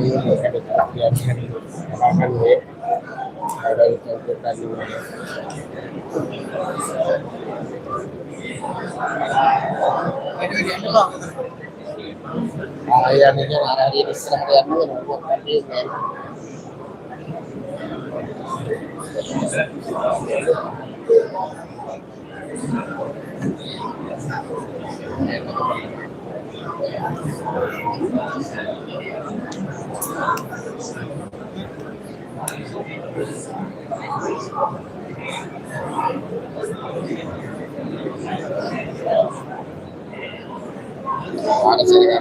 Ini ada kajian halaman ya, ada itu tadi. Yang ini ada di distraction dulu tadi kan. Ada saya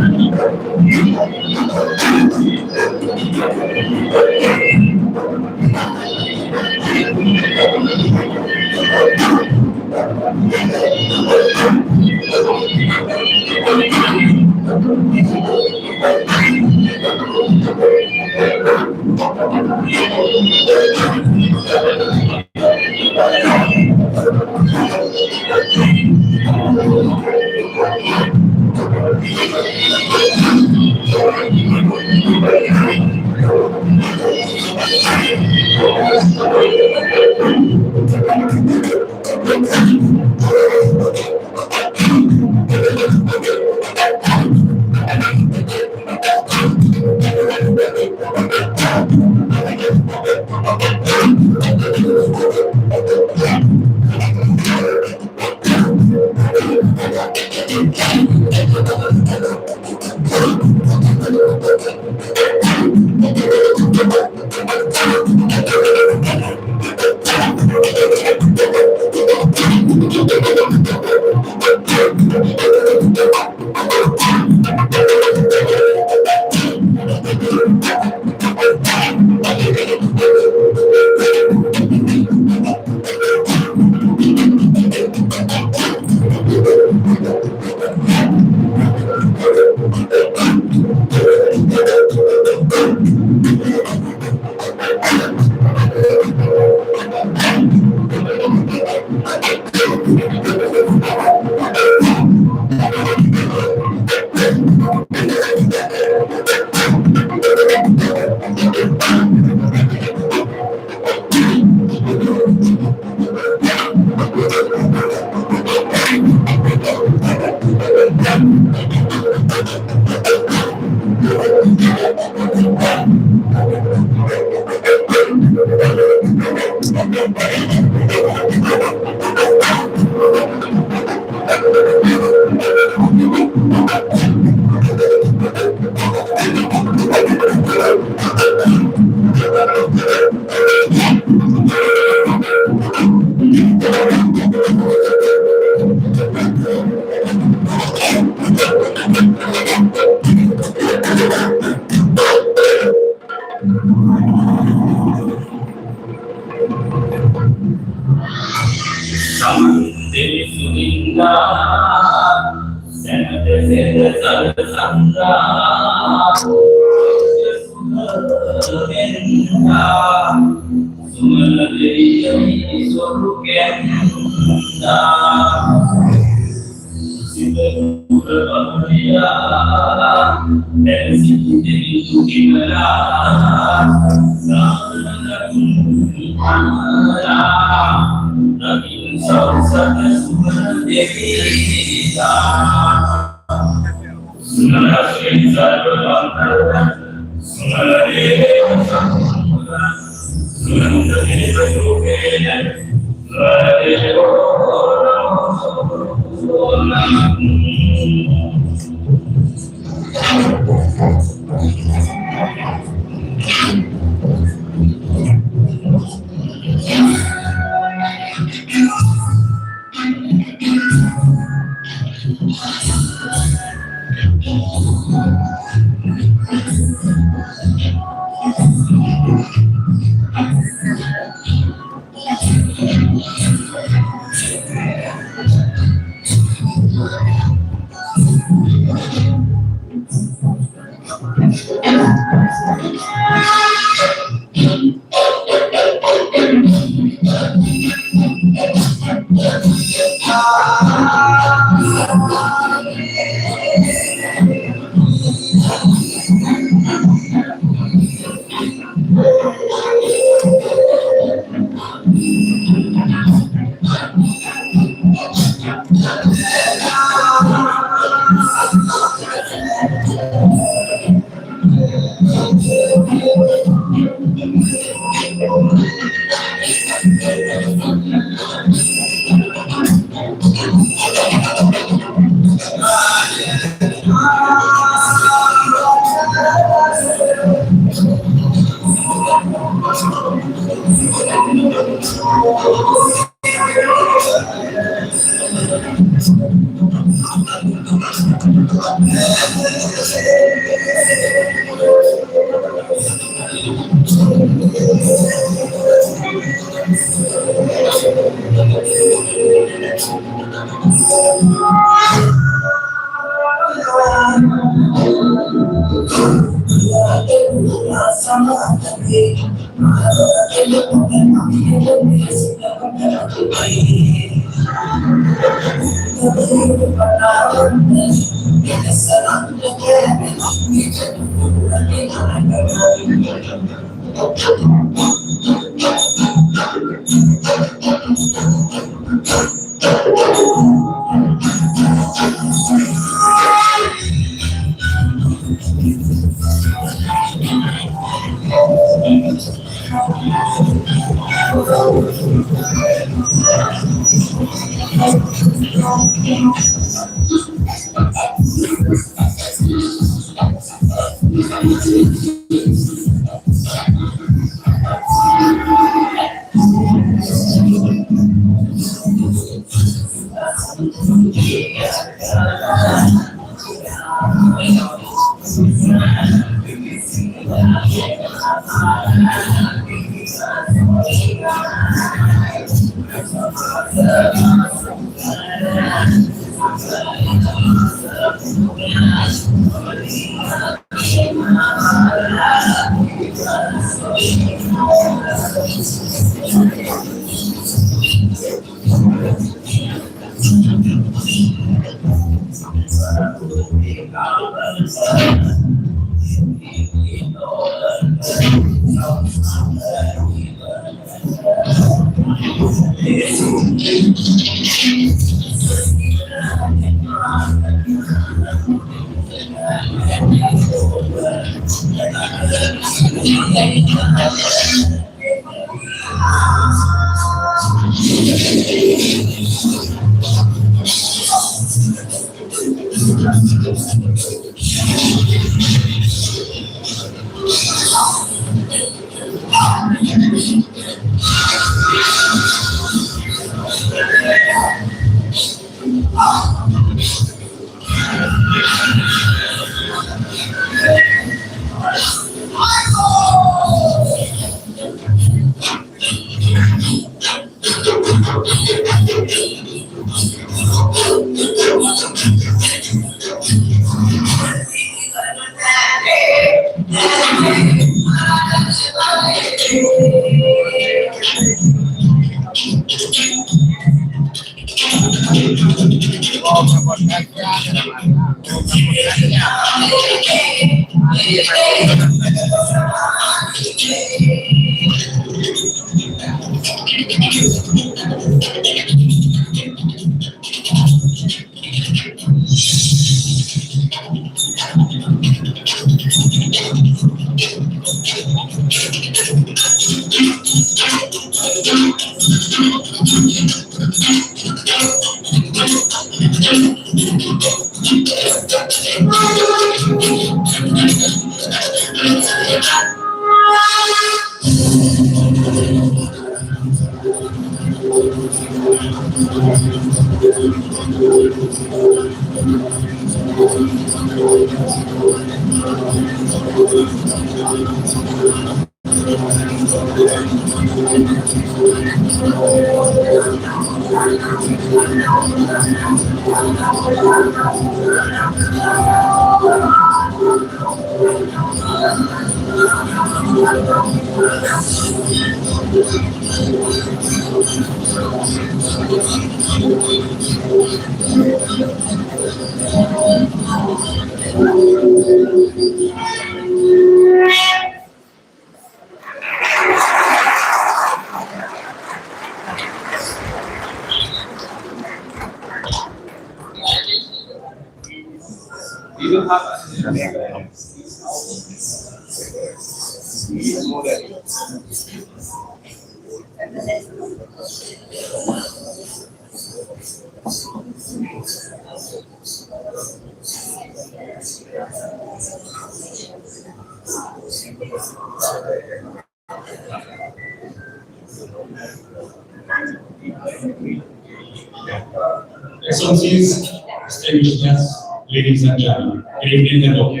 Excellencies, distinguished guests, ladies and gentlemen, good evening and welcome.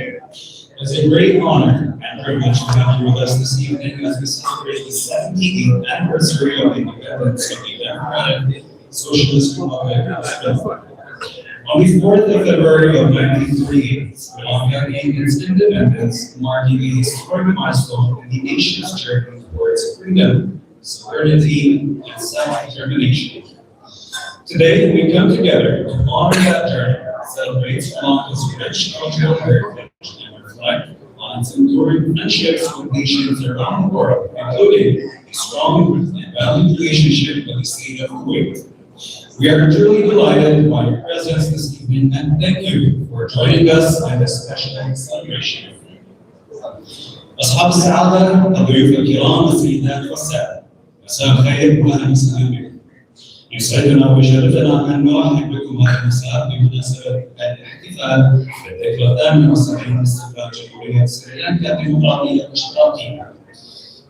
It's a great honor and privilege to have you with us this evening as we celebrate the 17th anniversary of the independence of the Democratic Socialist Republic of Spain. On the 4th of February of 1938, Sri Lanka gained its independence, marking a historic milestone in the nation's journey towards freedom, sovereignty, and self-determination. Today, we come together to honor that journey, celebrate Sri Lanka's rich cultural heritage, and reflect on its enduring friendships with nations around the world, including a strong and valued relationship with the state of Kuwait. We are truly delighted by your presence this evening, and thank you for joining us in this special celebration. أصحاب السعادة، الضيوف الكرام، السيدات والسادة، مساء الخير وأهلا وسهلا بكم. يسعدنا ويشرفنا أن نرحب بكم هذا المساء بمناسبة الاحتفال بالذكرى الثامنة والسبعين من استقلال جمهورية سريلانكا الديمقراطية الاشتراكية.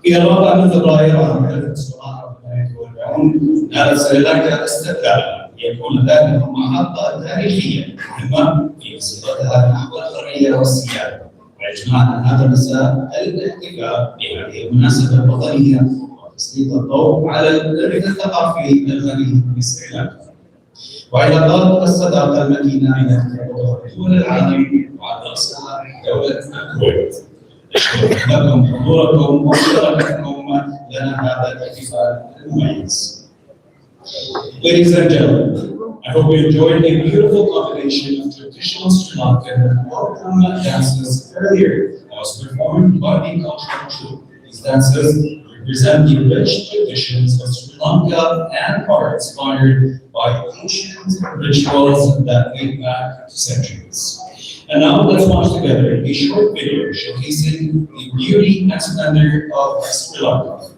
في 4 من فبراير عام 1948 نالت سريلانكا استقلالا ليكون ذلك محطة تاريخية مهمة في مسيرتها نحو الحرية والسيادة. ويجمعنا هذا المساء الاحتفال بهذه المناسبة الوطنية وتسليط الضوء على الإرث الثقافي الغني بسريلانكا وعلاقات الصداقة المتينة التي تربط دول العالم وعلى رأسها دولة الكويت. أشكر لكم حضوركم ومشاركتكم لنا هذا الاحتفال المميز. Ladies and gentlemen, I hope you enjoyed a beautiful combination of traditional Sri Lankan and Purna dances earlier that was performed by the cultural troupe. These dances represent the rich traditions of Sri Lanka and are inspired by ancient rituals that date back to centuries. And now let's watch together a short video showcasing the beauty and splendor of Sri Lanka.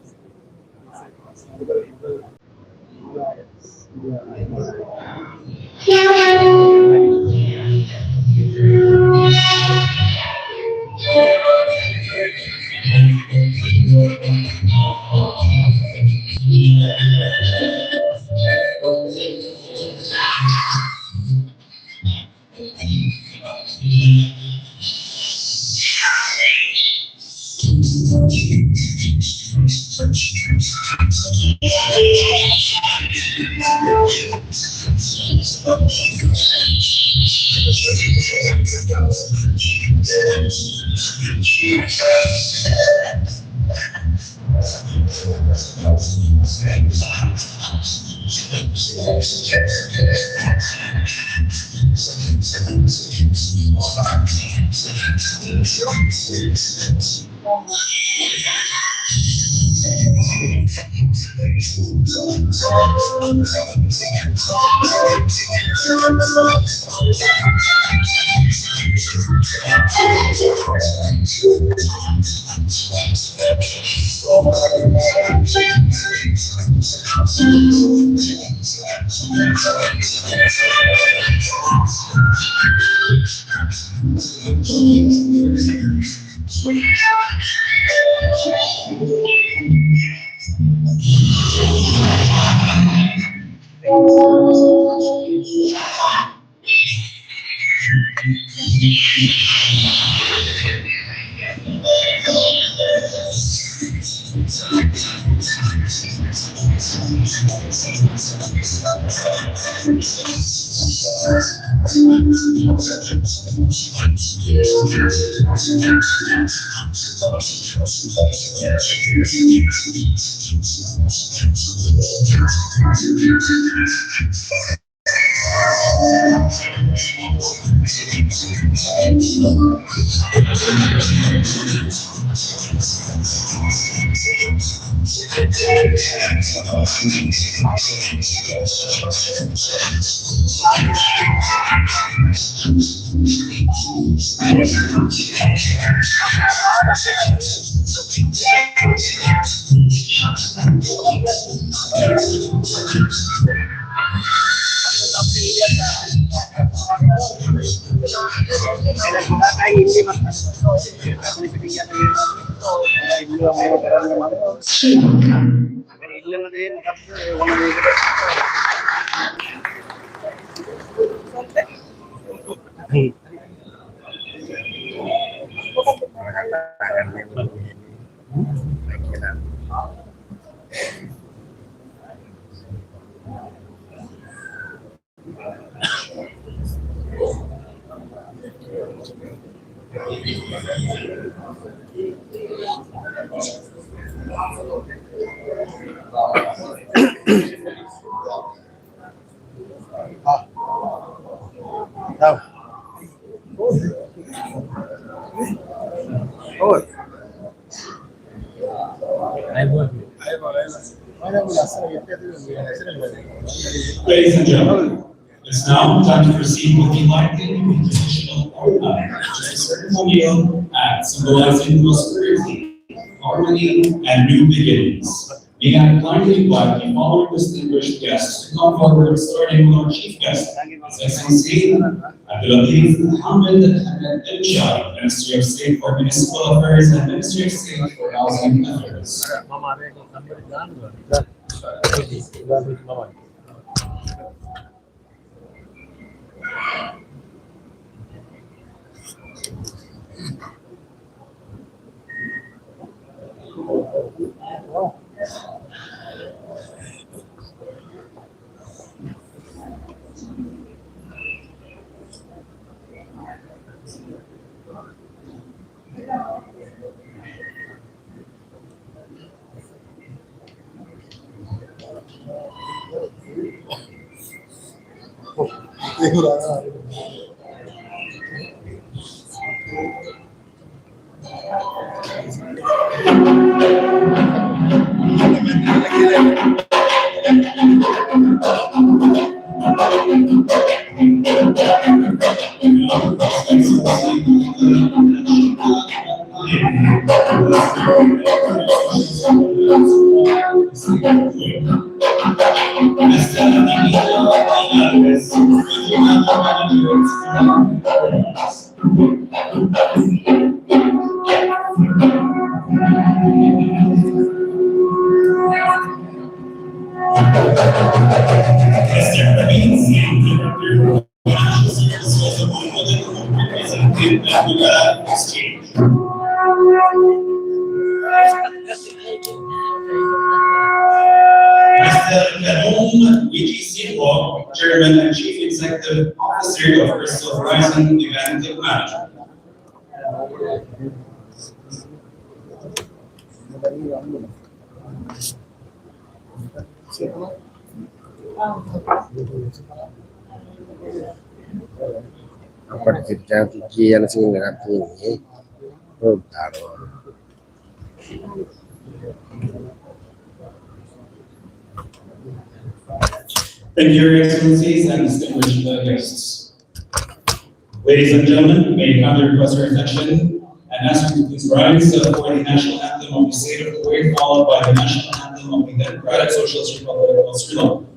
Ladies and gentlemen, it's now time to proceed with the lighting and traditional ceremonial act symbolizing prosperity, harmony, and new beginnings. May I kindly invite the following distinguished guests to come forward, starting with our chief guest, His Excellency Abdulatif Mohammed El Jai, Ministry of State for Municipal Affairs and Ministry of State for Housing Affairs. Their financial services of represented the exchange. Mr. Kadoum Wiji Chairman and Chief Executive Officer of Crystal Horizon Event Management. Pergi kian sing dengan ini, taruh. Thank you, Your Excellencies and distinguished guests. Ladies and gentlemen, may I kindly request your attention and ask you to please rise for the national anthem of the state of Kuwait, followed by the national anthem of the Democratic Socialist Republic of Sri Lanka.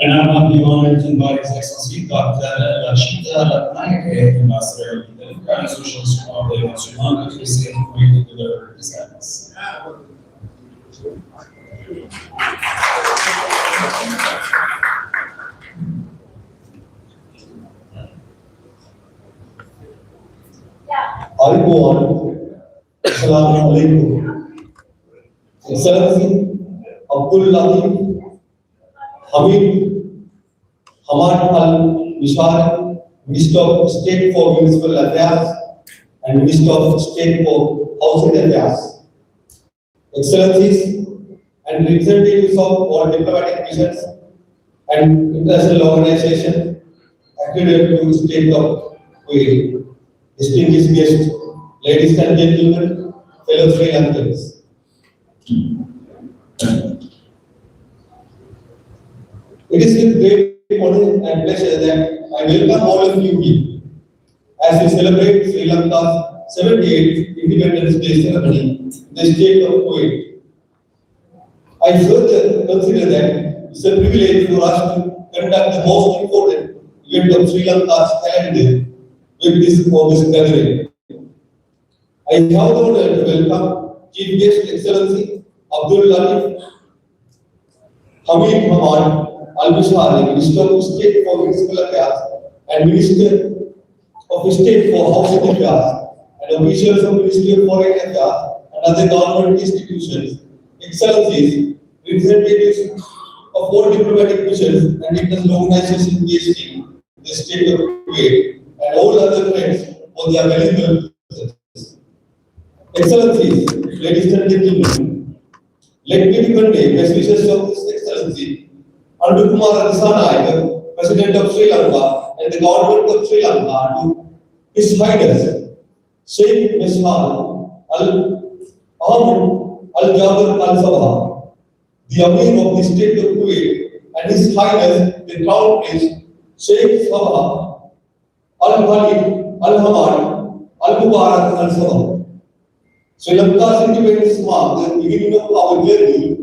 And I have the honor to invite His Excellency Dr. Rashida Naik, Ambassador of the Democratic Socialist Republic of Sri Lanka, to the state of Kuwait to deliver his address. Assalamu alaikum. Excellency Abdul Latif Hamid Hamad Al Mishar, Minister of State for Municipal Affairs and Minister of State for Housing Affairs. Excellencies and representatives of all diplomatic missions and international organizations accredited to the state of Kuwait, distinguished guests, ladies and gentlemen, fellow Sri Lankans. It is with great honor and pleasure that I welcome all of you here as we celebrate Sri Lanka's 78th Independence Day ceremony in the state of Kuwait. I further consider that it's a privilege for us to conduct the most important event of Sri Lanka's calendar with this August gathering. I have the honor to welcome Chief Guest Excellency Abdul Latif Hamid Hamad Al-Bishari, Minister of State for Municipal Affairs and Minister of State for Housing Affairs and officials of Ministry of Foreign Affairs and other government institutions, Excellencies, representatives of all diplomatic missions and international organizations engaged in the state of Kuwait and all other friends for their valuable presence. Excellencies, ladies and gentlemen, let me convey best wishes of His Excellency Andu Kumar Dissanayake, President of Sri Lanka and the Government of Sri Lanka, to His Highness Sheikh Meshal Ahmed Al Jaber Al Sabah, the Amir of the State of Kuwait, and His Highness the Crown Prince Sheikh Sabah Al Khalid Al Hamad Al Mubarak Al Sabah. Sri Lanka's independence marked the beginning of our journey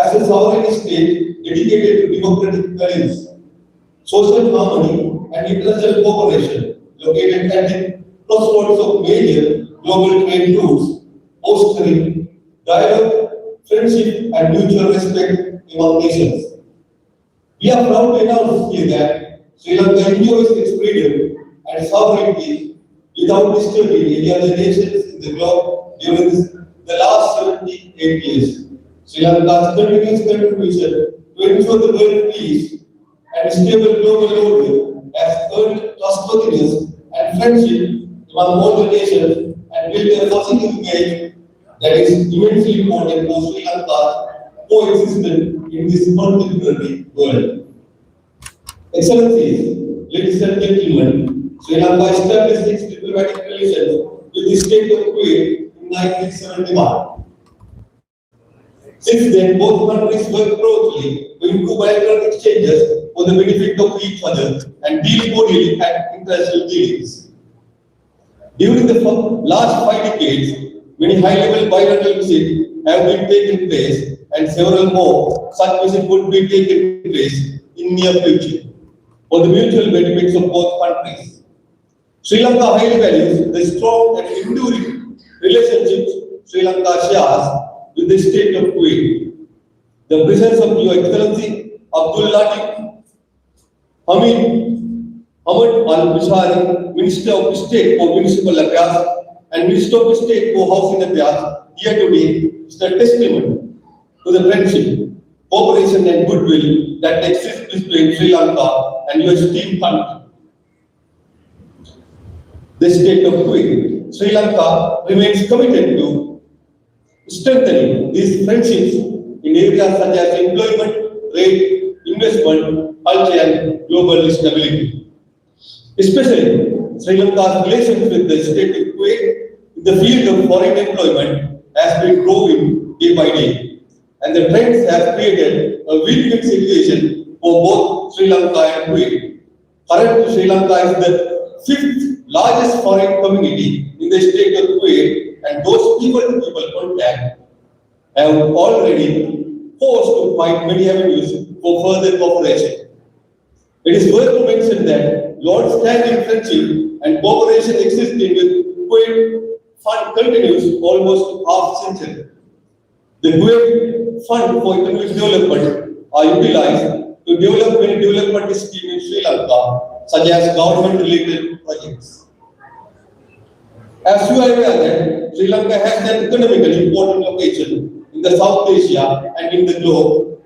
as a sovereign state dedicated to democratic values, social harmony, and international cooperation, located at the crossroads of major global trade routes, fostering dialogue, friendship, and mutual respect among nations. We are proud to announce here that Sri Lanka enjoys its freedom and sovereignty without disturbing any other nations in the globe during the last 78 years. Sri Lanka's continuous contribution to ensure the world peace and stable global order has earned trustworthiness and friendship among all the nations and built a positive image that is immensely important for Sri Lanka's coexistence in this contemporary world. Excellencies, ladies and gentlemen, Sri Lanka established its diplomatic relations with the state of Kuwait in 1971. Since then, both countries work closely to improve bilateral exchanges for the benefit of each other and deal cordially at international dealings. During the last 5 decades, many high-level bilateral visits have been taken place, and several more such visits would be taken place in near future for the mutual benefits of both countries. Sri Lanka highly values the strong and enduring relationships Sri Lanka shares with the state of Kuwait. The presence of Your Excellency Abdul Latif Hamid Hamad Al-Bishari, Minister of State for Municipal Affairs and Minister of State for Housing Affairs, here today is a testimony to the friendship, cooperation and goodwill that exists between Sri Lanka and your esteemed country. The state of Kuwait, Sri Lanka remains committed to strengthening these friendships in areas such as employment, trade, investment, culture and global stability. Especially, Sri Lanka's relations with the state of Kuwait in the field of foreign employment has been growing day by day, and the trends have created a win-win situation for both Sri Lanka and Kuwait. Currently, Sri Lanka is the 5th largest foreign community in the state of Kuwait, and those people-to-people contact have already forced to find many avenues for further cooperation. It is worth to mention that long-standing friendship and cooperation existing with Kuwait Fund continues almost half century. The Kuwait Fund for Economic Development are utilized to develop many development schemes in Sri Lanka, such as government-related projects. As you are aware that Sri Lanka has an economically important location in the South Asia and in the globe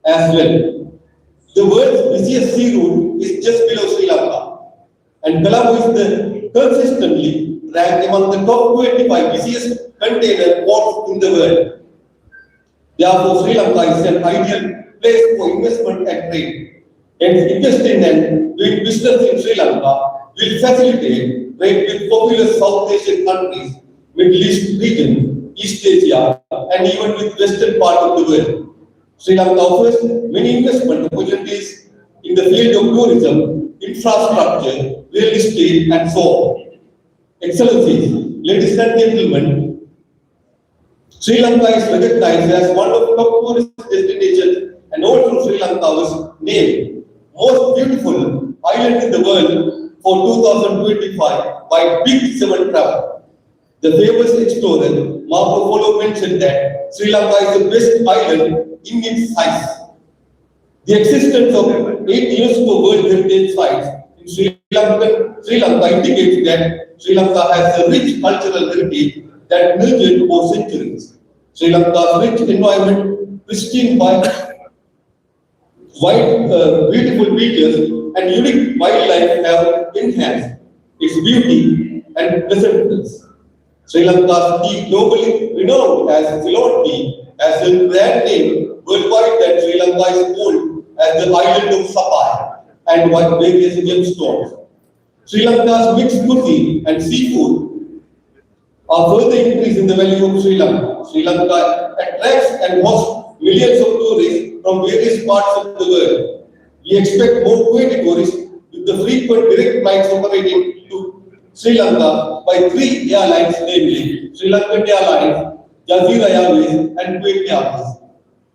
as well. The world's busiest sea route is just below Sri Lanka, and Colombo is consistently ranked among the top 25 busiest container ports in the world. Therefore, Sri Lanka is an ideal place for investment and trade. And investing and doing business in Sri Lanka will facilitate trade with popular South Asian countries, Middle East region, East Asia, and even with western part of the world. Sri Lanka offers many investment opportunities in the field of tourism, infrastructure, real estate, and so on. Excellencies, ladies and gentlemen, Sri Lanka is recognized as one of the top tourist destinations, and also Sri Lanka was named most beautiful island in the world for 2025 by Big Seven Travel. The famous explorer Marco Polo mentioned that Sri Lanka is the best island in its size. The existence of 8 UNESCO World Heritage Sites in Sri Lanka indicates that Sri Lanka has a rich cultural heritage that nurtured for centuries. Sri Lanka's rich environment, pristine beautiful beaches, and unique wildlife have enhanced its beauty and pleasantness. Sri Lanka's tea, globally renowned as Ceylon tea, has a brand name worldwide that Sri Lanka is called as the island of sapphire and various gemstones. Sri Lanka's mixed cuisine and seafood are further increasing the value of Sri Lanka. Sri Lanka attracts and hosts millions of tourists from various parts of the world. We expect more 20 tourists with the frequent direct flights operating to Sri Lanka by 3 airlines, namely Sri Lankan Airlines, Jazeera Airways, and Kuwait Airways.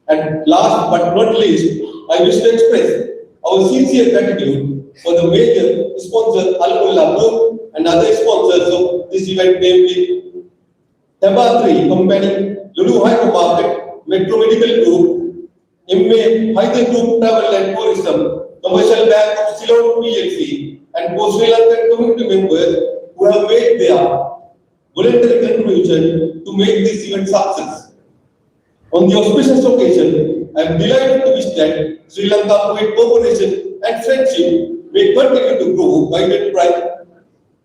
And last but not least, I wish to express our sincere gratitude for the major sponsor Al-Mullah Group and other sponsors of this event, namely Tabatri Company, Lulu Hypermarket, Metro Medical Group, MA Hyder Group Travel and Tourism, Commercial Bank of Ceylon PLC, and for Sri Lankan community members who have made their voluntary contribution to make this event success. On the auspicious occasion, I am delighted to wish that Sri Lanka Kuwait cooperation and friendship may continue to grow, guided by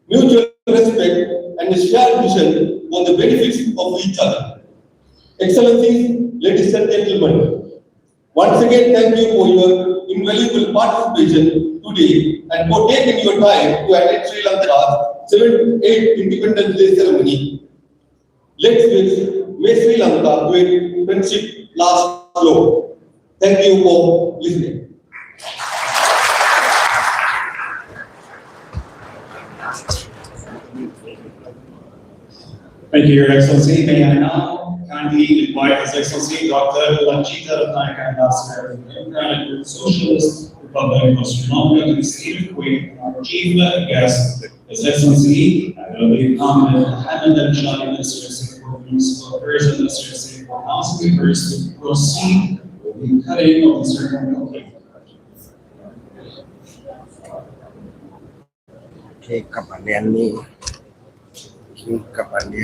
mutual respect and a shared vision for the benefits of each other. Excellencies, ladies and gentlemen, once again thank you for your invaluable participation today and for taking your time to attend Sri Lanka's 78th Independence Day ceremony. Let's wish may Sri Lanka with friendship last long. Thank you for listening. Thank you, Your Excellency. May I now kindly invite His Excellency Dr. Lachita Ratnayaka, Ambassador of the Democratic Socialist Republic of Ceremonial to the State of Kuwait, our chief guest, His Excellency Hamid Al-Shadi, Minister for Municipal Affairs and Minister for Housing Affairs, to proceed with the cutting of the ceremonial cake. Cake kapan ni? Cake kapan ni?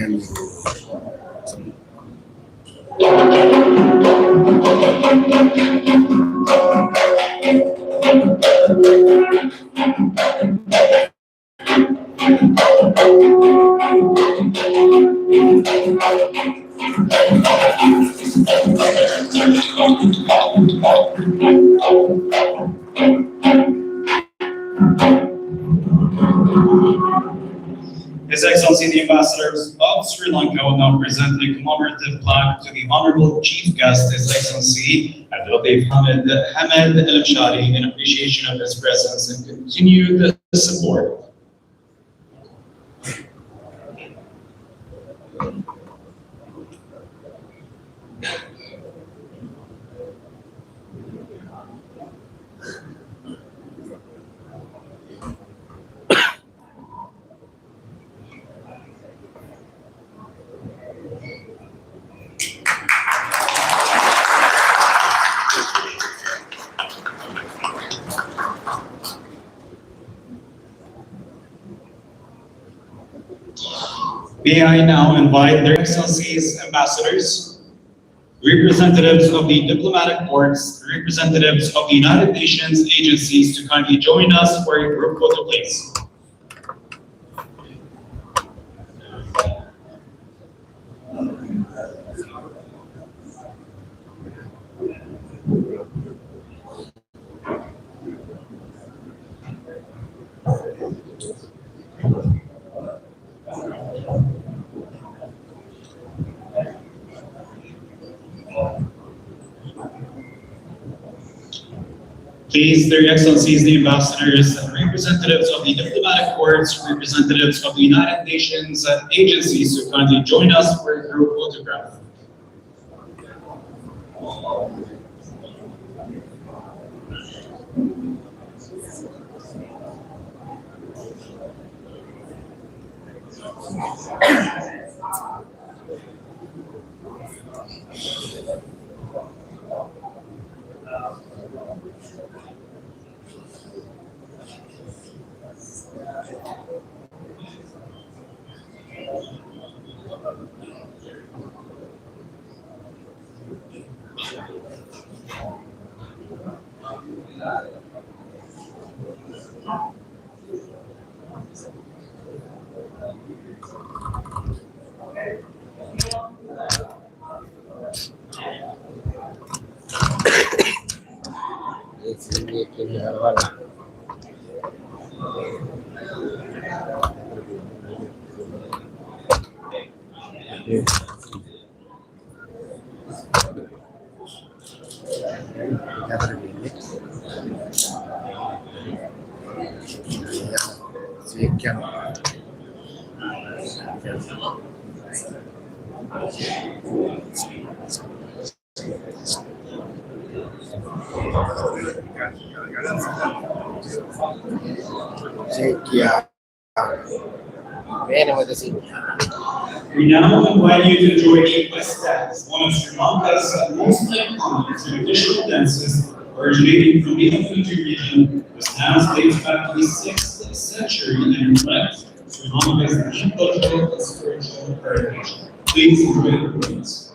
His Excellency the Ambassadors of Sri Lanka will now present the commemorative plaque to the Honorable Chief Guest, His Excellency Abdul Hamid Al-Shadi, in appreciation of his presence and continued support. May I now invite their Excellencies Ambassadors representatives of the diplomatic corps, representatives of the United Nations agencies to kindly join us for a group photo, please. Please, their excellencies, the ambassadors, representatives of the diplomatic corps, representatives of the United Nations agencies to kindly join us for a group photograph. We now invite you to join the West Dance, one of Sri Lanka's most iconic traditional dances, originating from the Affinity region. This dance dates back to the 6th century and reflects Sri Lanka's deep cultural and spiritual heritage. Please enjoy the performance.